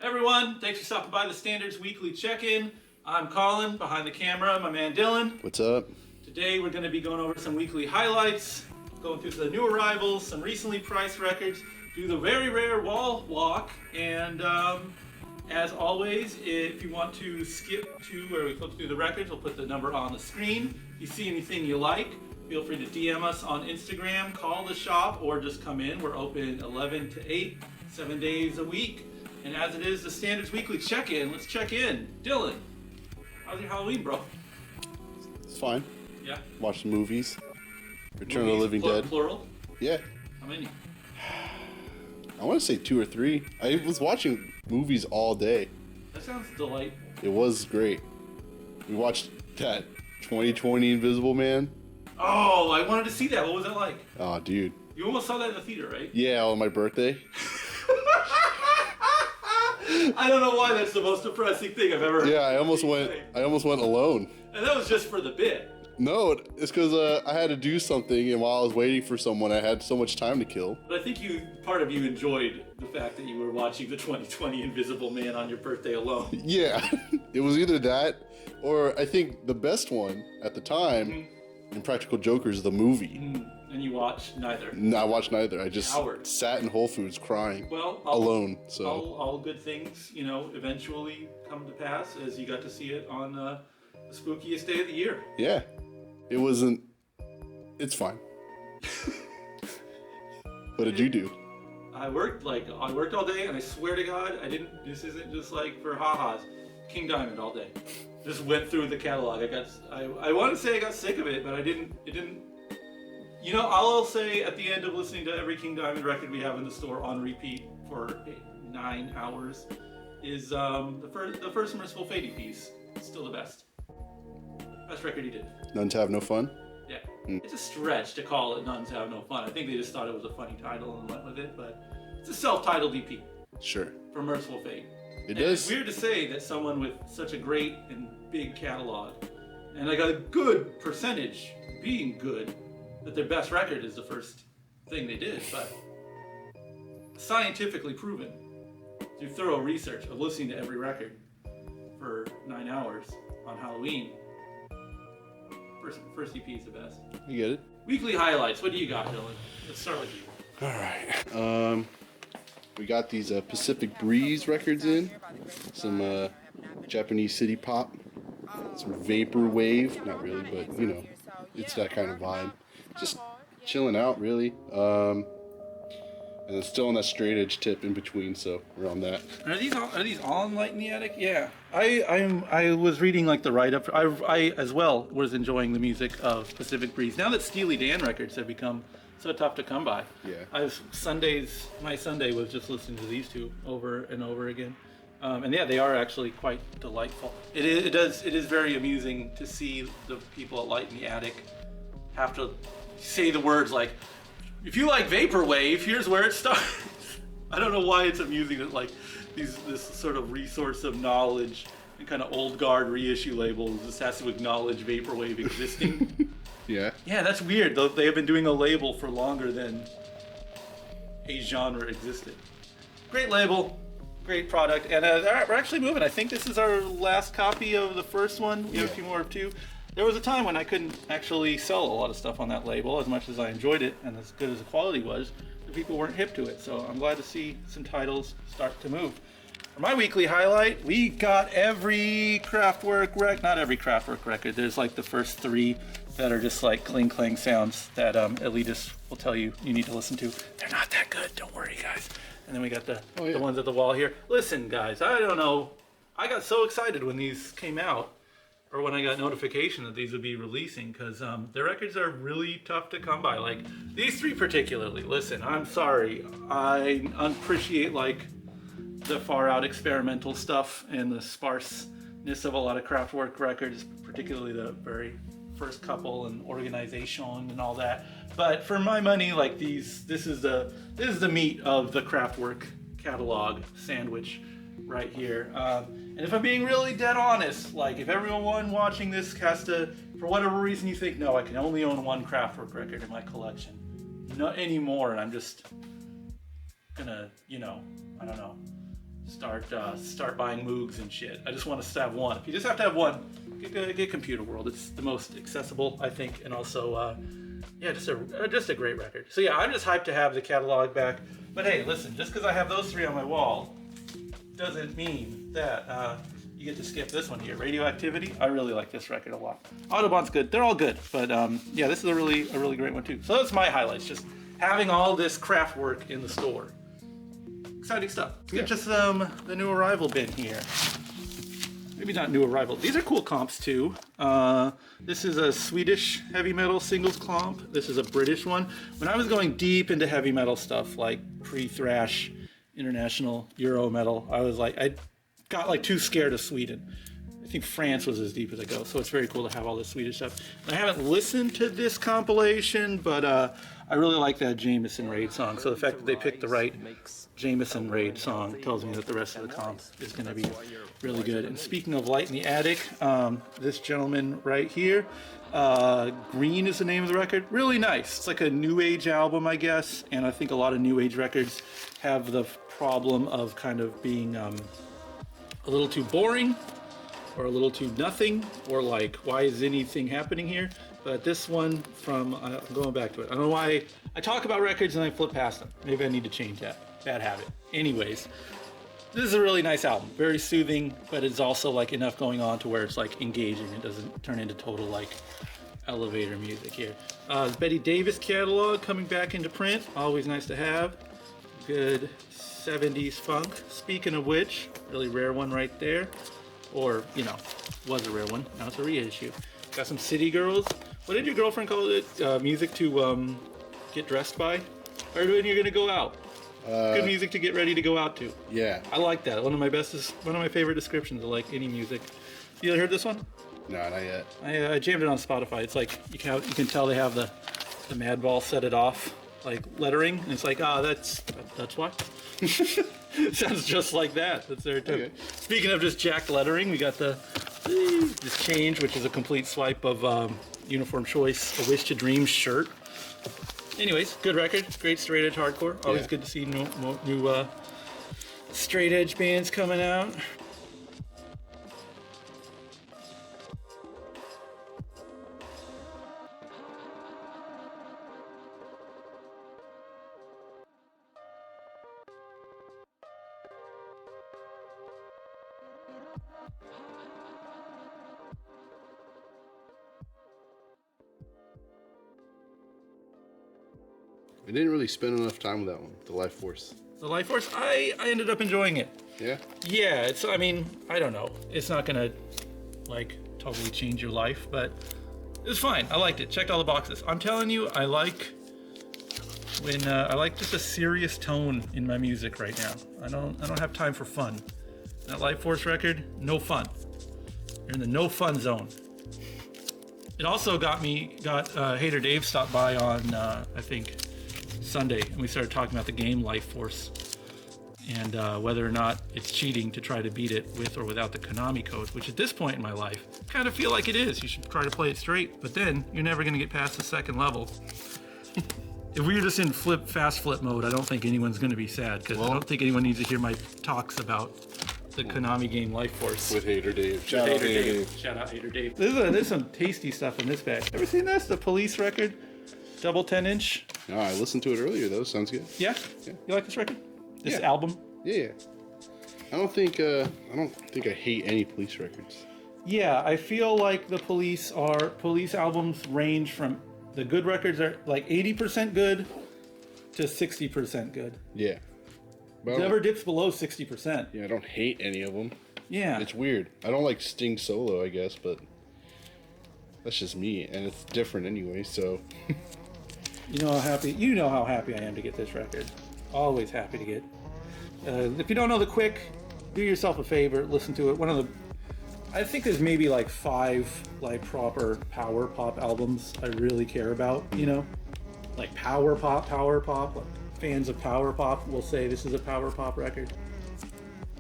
Everyone, thanks for stopping by the Standards Weekly Check-In. I'm Colin, behind the camera, my man Dylan. What's up? Today we're going to be going over some weekly highlights, going through the new arrivals, some recently priced records, do the very rare wall walk, and as always, if you want to skip to where we flip through the records, we'll put the number on the screen. If you see anything you like, feel free to DM us on Instagram, call the shop, or just come in. We're open 11 to 8, 7 days a week. And as it is the Standards Weekly Check-In, let's check in. Dylan, how's your Halloween, bro? It's fine. Yeah? Watch the movies. Return of the Living Dead. Plural? Yeah. How many? I want to say 2 or 3. I was watching movies all day. That sounds delightful. It was great. We watched that 2020 Invisible Man. Oh, I wanted to see that. What was that like? Oh, dude. You almost saw that in the theater, right? Yeah, on my birthday. I don't know why that's the most depressing thing I've ever heard. Yeah, I almost went alone. And that was just for the bit. No, it's because I had to do something, and while I was waiting for someone, I had so much time to kill. But I think part of you enjoyed the fact that you were watching the 2020 Invisible Man on your birthday alone. Yeah, it was either that, or I think the best one at the time, Impractical Jokers, the movie. And you watched neither. No, I watched neither. I just Coward. sat in Whole Foods crying. Well, alone. So all good things, eventually come to pass as you got to see it on the spookiest day of the year. Yeah, it wasn't. It's fine. What did you do? I worked all day, and I swear to God, this isn't just like for ha-has. King Diamond all day. Just went through the catalog. I want to say I got sick of it, but it didn't. I'll say at the end of listening to every King Diamond record we have in the store on repeat for 9 hours is the first Merciful Fate piece. Still the best. Best record he did. Nuns Have No Fun? Yeah. It's a stretch to call it Nuns Have No Fun. I think they just thought it was a funny title and went with it, but it's a self-titled EP. Sure. For Merciful Fate. It is. It's weird to say that someone with such a great and big catalog and like a good percentage being good, that their best record is the first thing they did, but scientifically proven through thorough research of listening to every record for 9 hours on Halloween. First EP is the best. You get it? Weekly highlights. What do you got, Dylan? Let's start with you. All right. We got these Pacific Breeze records in. Some Japanese city pop. Some vaporwave. Not really, but it's that kind of vibe. Just chilling out, really. And it's still on that straight edge tip in between, so we're on that. Are these all in Light in the Attic? Yeah. I was reading like the write up. I as well was enjoying the music of Pacific Breeze. Now that Steely Dan records have become so tough to come by. Yeah. My Sunday was just listening to these two over and over again. And yeah, they are actually quite delightful. It is very amusing to see the people at Light in the Attic have to say the words like, if you like vaporwave, here's where it starts. I don't know why it's amusing that like this sort of resource of knowledge and kind of old guard reissue labels just has to acknowledge vaporwave existing. Yeah. Yeah, that's weird. They have been doing a label for longer than a genre existed. Great label, great product, and we're actually moving. I think this is our last copy of the first one. We have a few more of two. There was a time when I couldn't actually sell a lot of stuff on that label, as much as I enjoyed it and as good as the quality was. The people weren't hip to it, so I'm glad to see some titles start to move. For my weekly highlight, we got every Kraftwerk record. Not every Kraftwerk record. There's like the first 3 that are just like cling clang sounds that elitists will tell you need to listen to. They're not that good. Don't worry, guys. And then we got the ones at the wall here. Listen, guys. I don't know. I got so excited when these came out, or when I got notification that these would be releasing, because their records are really tough to come by. Like these 3 particularly. Listen, I'm sorry. I appreciate like the far out experimental stuff and the sparseness of a lot of Kraftwerk records, particularly the very first couple and Organization and all that. But for my money, like this is the meat of the Kraftwerk catalog sandwich right here. And if I'm being really dead honest, like if everyone watching this has to, for whatever reason you think, no, I can only own one Kraftwerk record in my collection, not anymore, and I'm just gonna, I don't know, start buying Moogs and shit. I just want to have one. If you just have to have one, get Computer World. It's the most accessible, I think, and also yeah, just a great record. So yeah, I'm just hyped to have the catalog back. But hey, listen, just because I have those three on my wall doesn't mean that you get to skip this one here. Radioactivity. I really like this record a lot. Autobahn's good. They're all good, but yeah, this is a really great one too. So that's my highlights. Just having all this Kraftwerk in the store. Exciting stuff. Let's get just the new arrival bin here. Maybe not new arrival. These are cool comps too. This is a Swedish heavy metal singles comp. This is a British one. When I was going deep into heavy metal stuff, like pre-thrash, international Euro metal, I got like too scared of Sweden. I think France was as deep as I go, so it's very cool to have all this Swedish stuff. I haven't listened to this compilation, but I really like that Jameson Raid song. So the fact that they picked the right Jameson Raid song tells me that the rest of the comp is going to be really good. And speaking of Light in the Attic, this gentleman right here, Green is the name of the record. Really nice. It's like a new age album, I guess. And I think a lot of new age records have the problem of kind of being a little too boring, or a little too nothing, or like, why is anything happening here? But this one from, I'm going back to it. I don't know why I talk about records and I flip past them. Maybe I need to change that bad habit. Anyways, this is a really nice album. Very soothing, but it's also like enough going on to where it's like engaging. It doesn't turn into total like elevator music here. Betty Davis catalog coming back into print. Always nice to have. Good 70s funk. Speaking of which, really rare one right there. Or, you know, was a rare one. Now it's a reissue. Got some City Girls. What did your girlfriend call it? Music to get dressed by? Or when you're gonna go out? Good music to get ready to go out to. Yeah. I like that. One of my favorite descriptions of like any music. You heard this one? No, not yet. I jammed it on Spotify. It's like you can tell they have the Madball set it off like lettering, and it's like that's why. Sounds just like that. That's their tip. Okay. Speaking of just jacked lettering, we got this Change, which is a complete swipe of Uniform Choice, A Wish to Dream shirt. Anyways, good record. Great straight edge hardcore. Always good to see new straight edge bands coming out. I didn't really spend enough time with that one, the Life Force. The Life Force, I ended up enjoying it. Yeah? Yeah, I mean, I don't know. It's not gonna, like, totally change your life, but it's fine. I liked it. Checked all the boxes. I'm telling you, I like when, I like just a serious tone in my music right now. I don't have time for fun. That Life Force record, no fun. You're in the no fun zone. It also got Hater Dave stopped by on, I think, Sunday, and we started talking about the game Life Force and whether or not it's cheating to try to beat it with or without the Konami code, which at this point in my life, kind of feel like it is. You should try to play it straight, but then you're never going to get past the second level. If we were just in fast flip mode, I don't think anyone's going to be sad, because I don't think anyone needs to hear my talks about the Konami game Life Force. With Hater Dave. Shout out Hater Dave. Shout out Hater Dave. There's some tasty stuff in this bag. Ever seen this? The Police record? Double 10-inch. No, I listened to it earlier though. Sounds good. Yeah? You like this record? This album? Yeah. I don't think I hate any Police records. Yeah, I feel like the Police albums range from the good records are like 80% good to 60% good. Yeah. It never dips below 60%. Yeah, I don't hate any of them. Yeah. It's weird. I don't like Sting solo, I guess, but that's just me, and it's different anyway, so. You know how happy I am to get this record. Always happy to get. If you don't know the Quick, do yourself a favor, listen to it. I think there's maybe like 5 like proper power pop albums I really care about, you know? Like power pop. Like fans of power pop will say this is a power pop record.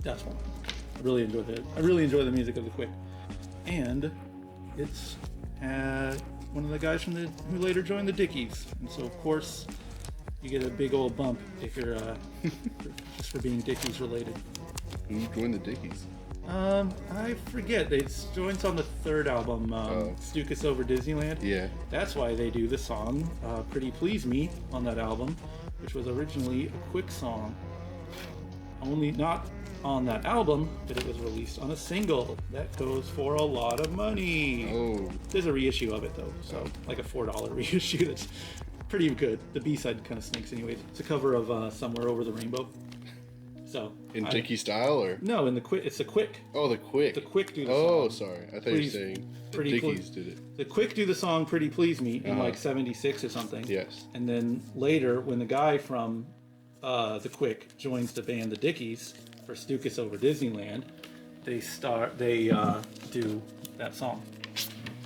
That's one. I really enjoy the music of the Quick. And it's one of the guys who later joined the Dickies. And so of course You get a big old bump if you're just for being Dickies related. Who joined the Dickies? I forget. It's joins on the third album, Stukas Over Disneyland. Yeah. That's why they do the song Pretty Please Me on that album, which was originally a quick song. Only not on that album, but it was released on a single that goes for a lot of money. Oh. There's a reissue of it though, so like a $4 reissue that's pretty good. The B-side kind of stinks anyways. It's a cover of Somewhere Over the Rainbow. So in Dickie style or no? In the quick, it's a Quick. Oh, the Quick. The Quick do the song. song. Sorry, I thought you were saying the Dickies did it. The Quick do the song "Pretty Please Me" in like '76 or something. Yes. And then later, when the guy from the Quick joins the band the Dickies for Stukas Over Disneyland, they do that song.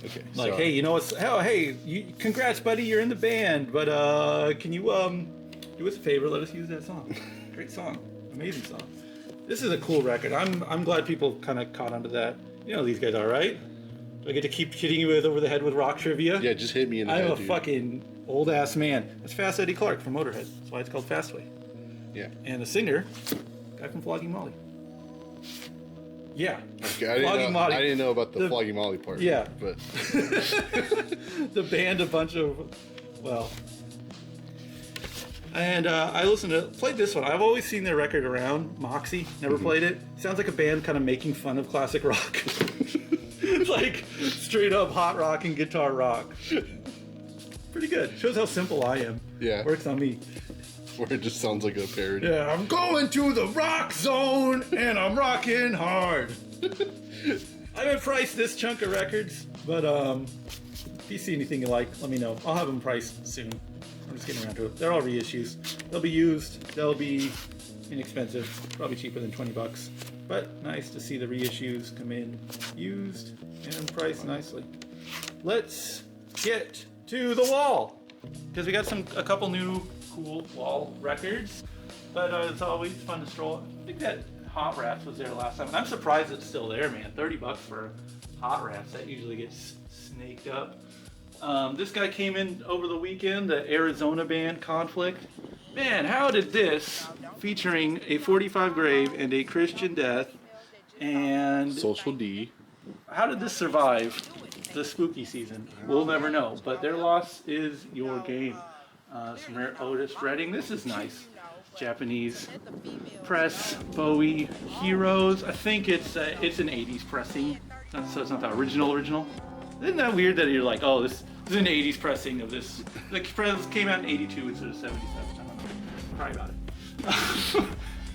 Okay. Like, sorry. hey, you know what's? Oh, hey, congrats, buddy, you're in the band. But can you do us a favor? Let us use that song. Great song, amazing song. This is a cool record. I'm glad people kind of caught onto that. You know these guys, all right? Do I get to keep hitting you over the head with rock trivia? Yeah, just hit me in the head. I'm a fucking old ass man. That's Fast Eddie Clark from Motorhead. That's why it's called Fastway. Yeah. And the singer, guy from Flogging Molly. Yeah. Okay, I didn't know about the Flogging Molly part. Yeah. But the band, a bunch of, well. And I played this one. I've always seen their record around, Moxie. Never played it. Sounds like a band kind of making fun of classic rock. It's like straight up hot rock and guitar rock. Pretty good. Shows how simple I am. Yeah. Works on me. where it just sounds like a parody. Yeah, I'm going to the rock zone and I'm rocking hard. I haven't priced this chunk of records, but if you see anything you like, let me know. I'll have them priced soon. I'm just getting around to it. They're all reissues. They'll be used. They'll be inexpensive. Probably cheaper than $20. But nice to see the reissues come in used and priced nicely. Let's get to the wall, because we got a couple new cool wall records. But it's always fun to stroll. I think that Hot Rats was there last time. And I'm surprised it's still there, man. $30 for Hot Rats. That usually gets snaked up. This guy came in over the weekend, the Arizona band Conflict. Man, how did this, featuring a 45 Grave and a Christian Death and Social D, how did this survive the spooky season? We'll never know, but their loss is your game. Some rare Otis Redding. This is nice. Japanese press, Bowie Heroes. I think it's an 80s pressing, so it's not the original. Isn't that weird that you're like, oh, this is an 80s pressing of this? The press came out in 82 instead of 77. I don't know. Probably about it.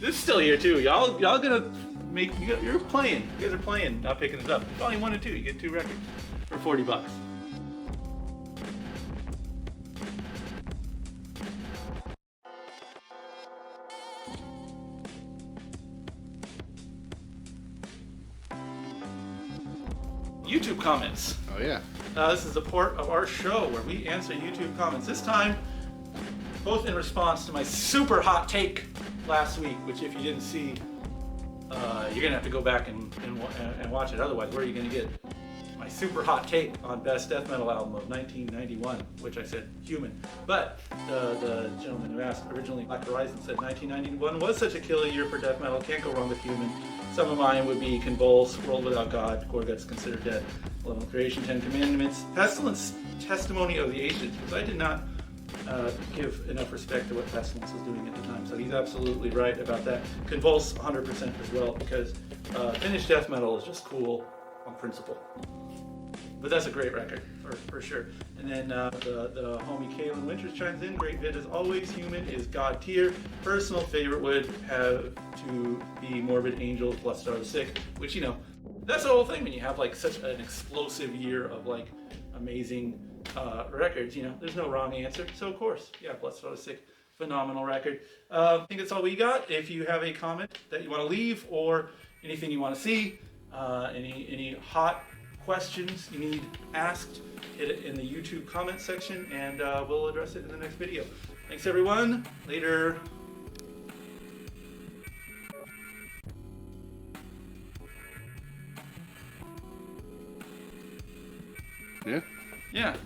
This is still here too. Y'all gonna make. You're playing. You guys are playing, not picking this up. Volume 1 and 2. You get 2 records for $40. YouTube comments. Oh yeah. This is a part of our show where we answer YouTube comments. This time, both in response to my super hot take last week, which if you didn't see, you're gonna have to go back and watch it. Otherwise, where are you gonna get my super hot take on best death metal album of 1991? Which I said Human, but the gentleman who asked originally, Black Horizon, said 1991 was such a killer year for death metal. Can't go wrong with Human. Some of mine would be Convulse, World Without God, Gorguts Considered Dead, Elemental Creation, 10 Commandments, Pestilence, Testimony of the Ancients, because I did not give enough respect to what Pestilence was doing at the time. So he's absolutely right about that. Convulse 100% as well, because Finnish death metal is just cool on principle. But that's a great record, for sure. And then the homie Kaylin Winters chimes in. Great vid as always. Human is God tier. Personal favorite would have to be Morbid Angel plus Star of the Sick, which, you know, that's the whole thing when you have like such an explosive year of like amazing records. You know, there's no wrong answer. So of course, yeah, Blessed Star of the Sick, phenomenal record. I think that's all we got. If you have a comment that you want to leave or anything you want to see, any hot questions you need asked, hit it in the YouTube comment section and we'll address it in the next video. Thanks everyone. Later. Yeah. Yeah.